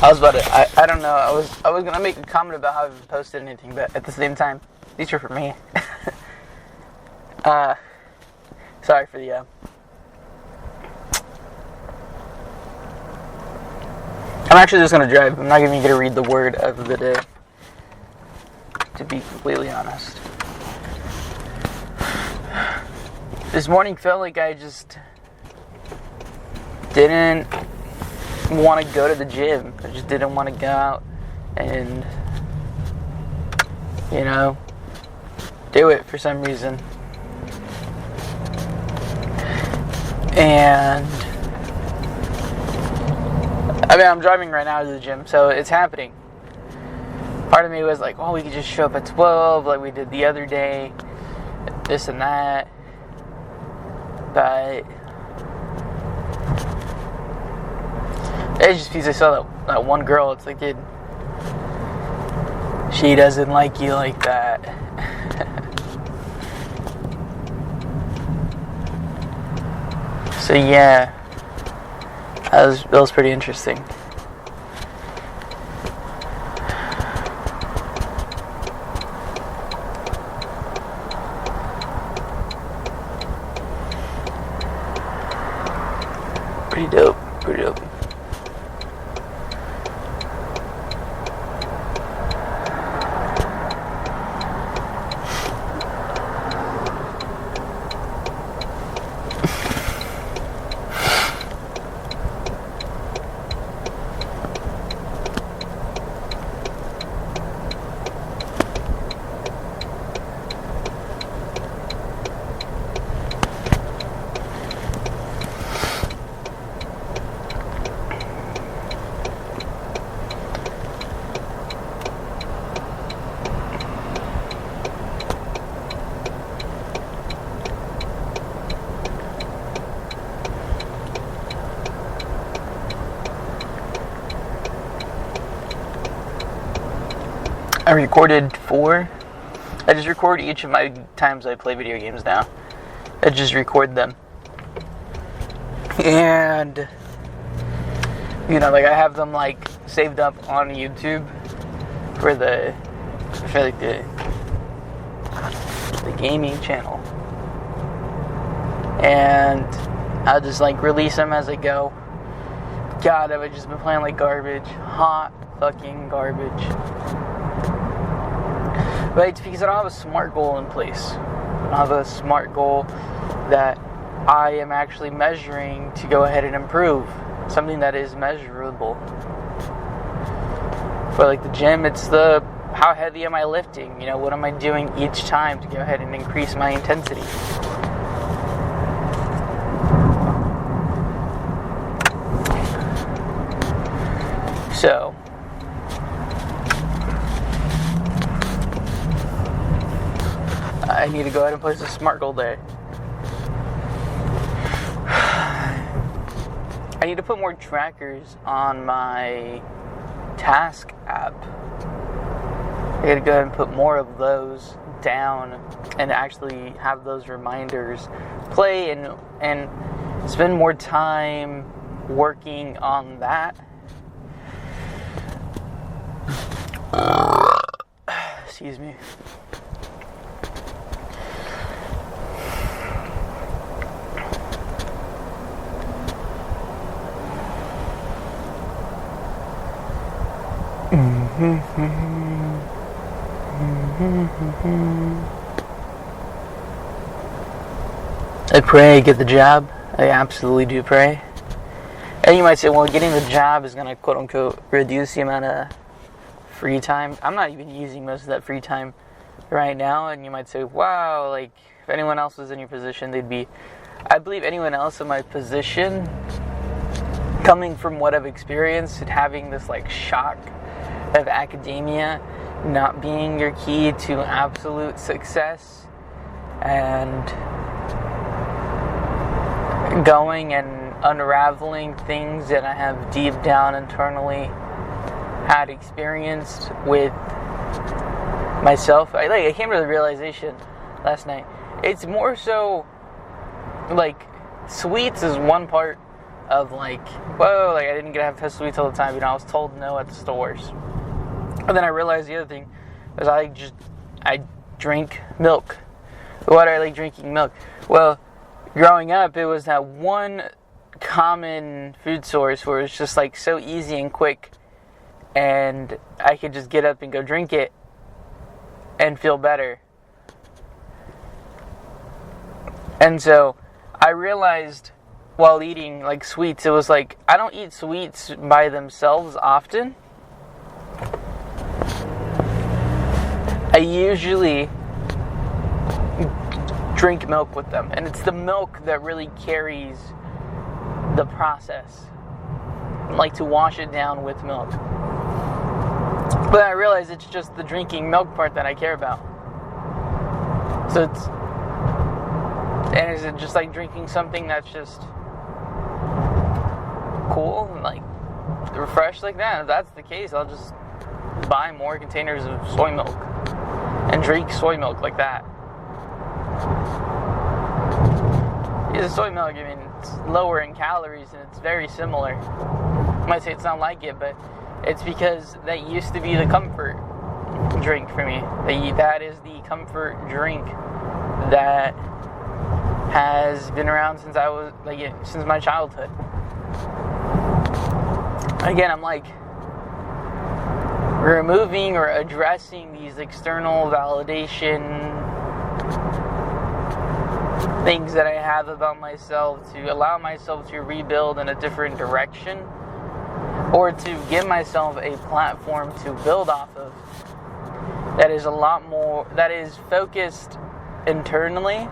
I was about to, I don't know, I was gonna make a comment about how I haven't posted anything, but at the same time, these are for me. Sorry for the, I'm actually just gonna drive. I'm not even gonna read the word of the day, to be completely honest. This morning felt like I just didn't want to go to the gym. I just didn't want to go out and, do it for some reason. And I'm driving right now to the gym, so it's happening. Part of me was like, oh, we could just show up at 12 like we did the other day, this and that. But it's just because I saw that one girl. It's like, dude, she doesn't like you like that. So yeah, that was pretty interesting. Pretty dope. I recorded 4. I just record each of my times I play video games now. I just record them. And, I have them, saved up on YouTube for the gaming channel. And I'll just, release them as I go. God, I've just been playing like garbage. Hot fucking garbage. But it's because I don't have a SMART goal in place. I don't have a SMART goal that I am actually measuring to go ahead and improve. Something that is measurable. For the gym, it's how heavy am I lifting? What am I doing each time to go ahead and increase my intensity? So, I need to go ahead and place a SMART goal day. I need to put more trackers on my task app. I gotta go ahead and put more of those down and actually have those reminders play and spend more time working on that. Excuse me. I pray I get the job. I absolutely do pray. And you might say, well, getting the job is going to quote-unquote reduce the amount of free time. I'm not even using most of that free time right now. And you might say, wow, if anyone else was in your position, I believe anyone else in my position, coming from what I've experienced and having this shock of academia not being your key to absolute success, and going and unraveling things that I have deep down internally had experienced with myself. I came to the realization last night. It's more so sweets is one part of like, whoa, like I didn't get to have sweets all the time. You know, I was told no at the stores. And then I realized the other thing was I drink milk. Why do I like drinking milk? Well, growing up, it was that one common food source where it's just like so easy and quick, and I could just get up and go drink it and feel better. And so I realized while eating like sweets, it was like I don't eat sweets by themselves often. I usually drink milk with them, and it's the milk that really carries the process. I like to wash it down with milk. But I realize it's just the drinking milk part that I care about. So is it just like drinking something that's just cool and like refreshed like that? If that's the case, I'll just buy more containers of soy milk and drink soy milk like that. Because soy milk, I mean, it's lower in calories and it's very similar. You might say it's not like it, but it's because that used to be the comfort drink for me. That is the comfort drink that has been around since I was since my childhood. Again, I'm like removing or addressing these external validation things that I have about myself to allow myself to rebuild in a different direction, or to give myself a platform to build off of that is a lot more, that is focused internally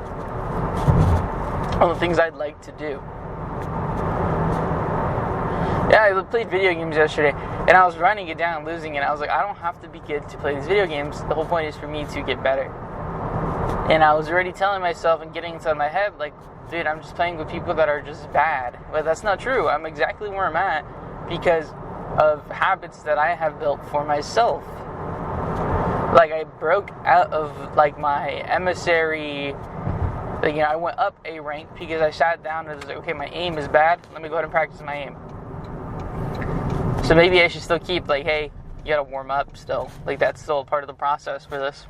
on the things I'd like to do. Yeah, I played video games yesterday, and I was running it down, losing it. I was like, I don't have to be good to play these video games. The whole point is for me to get better. And I was already telling myself and getting inside my head, like, dude, I'm just playing with people that are just bad. But that's not true. I'm exactly where I'm at because of habits that I have built for myself. Like, I broke out of, like, my emissary. Like, you know, I went up a rank because I sat down and was like, okay, my aim is bad. Let me go ahead and practice my aim. So maybe I should still keep, like, hey, you gotta warm up still. Like, that's still a part of the process for this.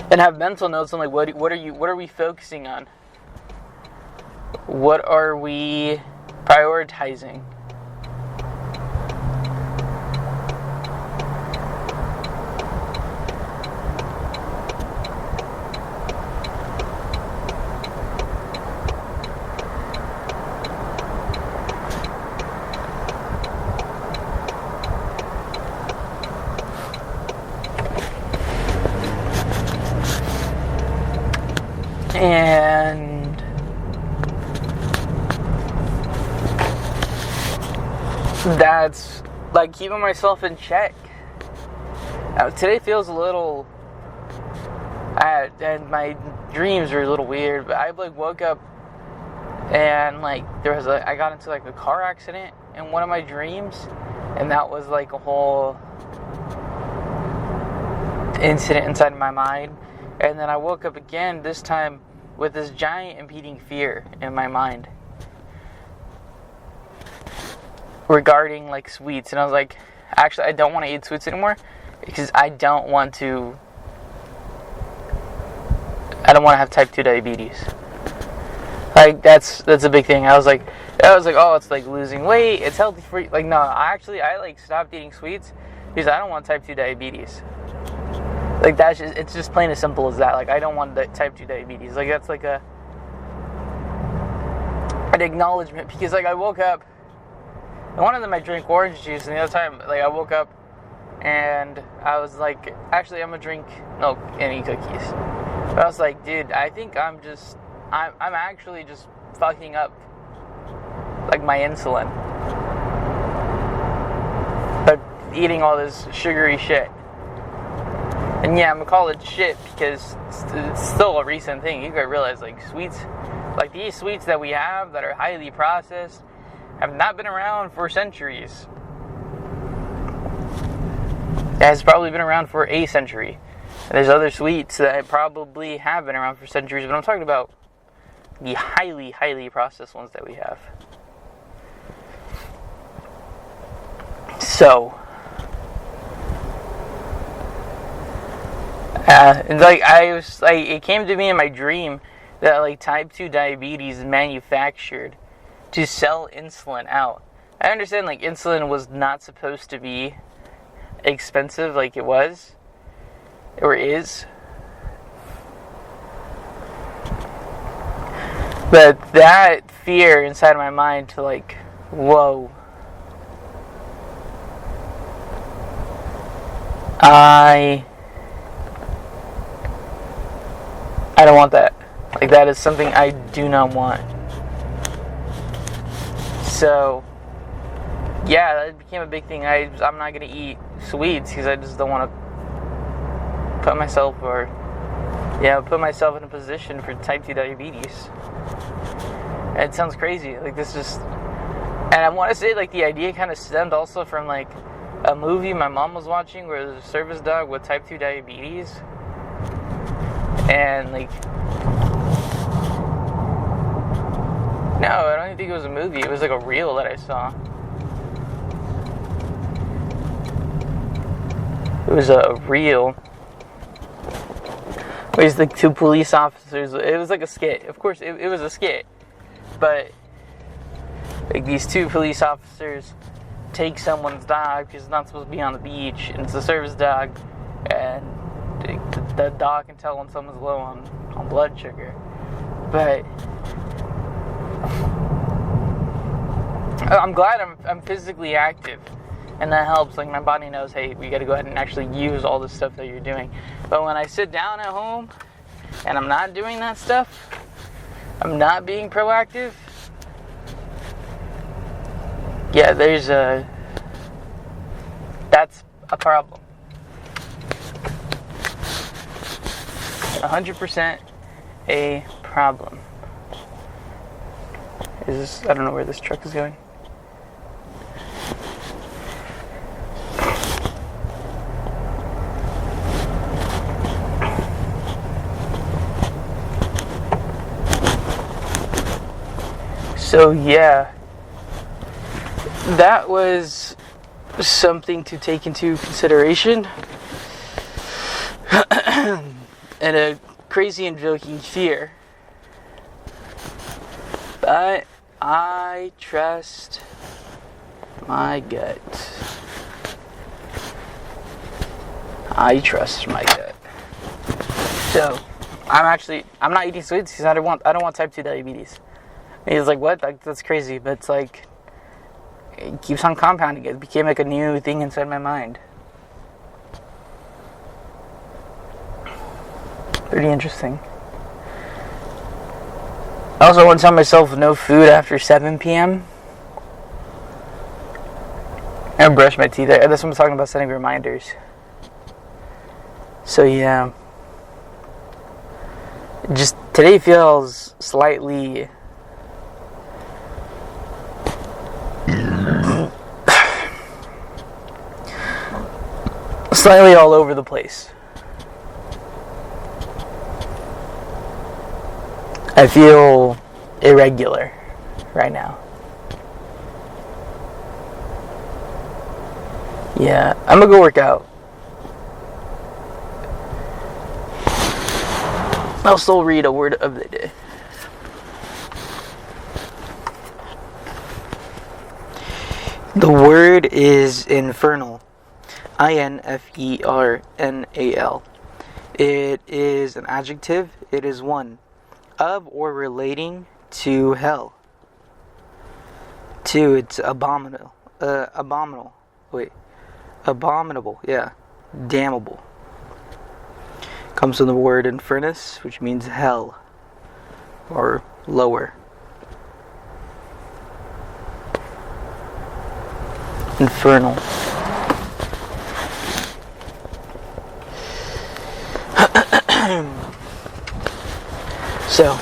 And have mental notes on, like, what are we focusing on? What are we prioritizing? And that's like keeping myself in check. Now, today feels a little, and my dreams are a little weird, but I like woke up and like I got into like a car accident in one of my dreams, and that was like a whole incident inside my mind. And then I woke up again, this time with this giant impeding fear in my mind regarding like sweets. And I was like, actually, I don't want to eat sweets anymore because I don't want to have type 2 diabetes. Like, that's a big thing. I was like, oh, it's like losing weight, it's healthy for you. Like, no, I like stopped eating sweets because I don't want type 2 diabetes. Like, it's just plain as simple as that. Like, I don't want the type 2 diabetes. Like, that's like an acknowledgement. Because, like, I woke up, and one of them I drank orange juice, and the other time, like, I woke up, and I was like, actually, I'm gonna drink milk and eat cookies. But I was like, dude, I think I'm actually just fucking up, like, my insulin. But eating all this sugary shit. And yeah, I'm gonna call it shit because it's still a recent thing. You gotta realize, like, sweets, like these sweets that we have that are highly processed have not been around for centuries. It has probably been around for a century. And there's other sweets that probably have been around for centuries, but I'm talking about the highly, highly processed ones that we have. So, and like I was like, it came to me in my dream that like type 2 diabetes is manufactured to sell insulin out. I understand like insulin was not supposed to be expensive like it was or is, but that fear inside of my mind to like, whoa, I don't want that. Like, that is something I do not want. So, yeah, that became a big thing. I'm not going to eat sweets because I just don't want to put myself in a position for type 2 diabetes. And it sounds crazy. Like, this just... And I want to say, like, the idea kind of stemmed also from, like, a movie my mom was watching where there's a service dog with type 2 diabetes. And, like... No, I don't even think it was a movie. It was, like, a reel that I saw. It was a reel. It was, like, two police officers. It was, like, a skit. Of course, it was a skit. But, like, these two police officers take someone's dog because it's not supposed to be on the beach, and it's a service dog, and the dog can tell when someone's low on blood sugar. But I'm glad I'm physically active, and that helps. Like, my body knows, hey, we got to go ahead and actually use all the stuff that you're doing. But when I sit down at home and I'm not doing that stuff, I'm not being proactive, yeah, that's a problem. 100% a problem. I don't know where this truck is going. So yeah, that was something to take into consideration. And a crazy and joking fear. But I trust my gut. So I'm not eating sweets because I don't want type 2 diabetes. And he's like, what? That's crazy. But it's like, it keeps on compounding. It became like a new thing inside my mind. Pretty interesting. I also want to tell myself no food after 7 p.m. and brush my teeth. That's what I'm talking about, setting reminders. So yeah, just today feels slightly all over the place. I feel irregular right now. Yeah, I'm gonna go work out. I'll still read a word of the day. The word is infernal. INFERNAL. It is an adjective. It is one of or relating to hell. 2, it's abominable. Abominable, yeah. Damnable. Comes from the word infernus, which means hell or lower. Infernal. So,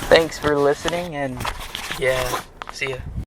thanks for listening, and yeah, see ya.